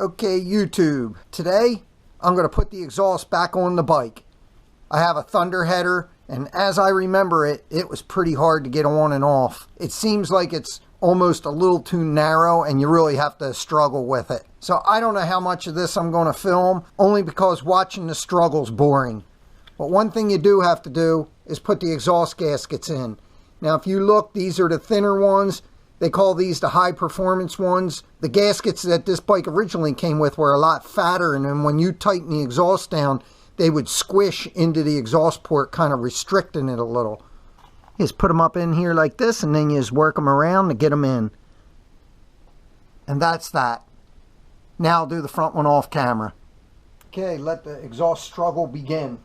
Okay, YouTube. Today, I'm going to put the exhaust back on the bike. I have a Thunder header, and as I remember it, it was pretty hard to get on and off. It seems like it's almost a little too narrow, and you really have to struggle with it. So I don't know how much of this I'm going to film, only because watching the struggle's boring. But one thing you do have to do is put the exhaust gaskets in. Now, if you look, these are the thinner ones. They call these the high performance ones. The gaskets that this bike originally came with were a lot fatter, and then when you tighten the exhaust down, they would squish into the exhaust port, kind of restricting it a little. You just put them up in here like this, and then you just work them around to get them in. And that's that. Now I'll do the front one off camera. Okay, let the exhaust struggle begin.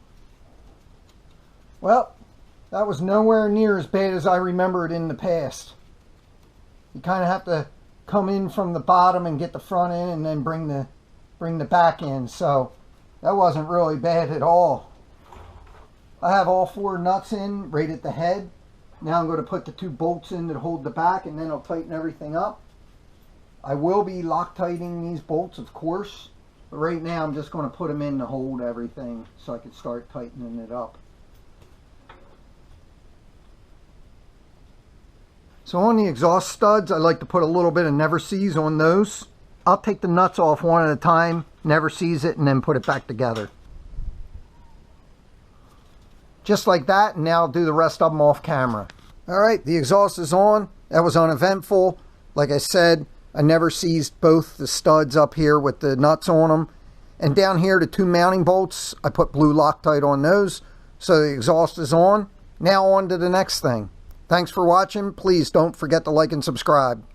Well, that was nowhere near as bad as I remember it in the past. You kind of have to come in from the bottom and get the front in, and then bring the back in. So that wasn't really bad at all. I have all 4 nuts in right at the head. Now I'm going to put the 2 bolts in that hold the back, and then I'll tighten everything up. I will be Loctiting these bolts, of course, but right now I'm just going to put them in to hold everything so I can start tightening it up. So on the exhaust studs, I like to put a little bit of never seize on those. I'll take the nuts off one at a time, never seize it, and then put it back together. Just like that, and now I'll do the rest of them off camera. Alright, the exhaust is on. That was uneventful. Like I said, I never seized both the studs up here with the nuts on them. And down here, the 2 mounting bolts, I put blue Loctite on those. So the exhaust is on. Now on to the next thing. Thanks for watching. Please don't forget to like and subscribe.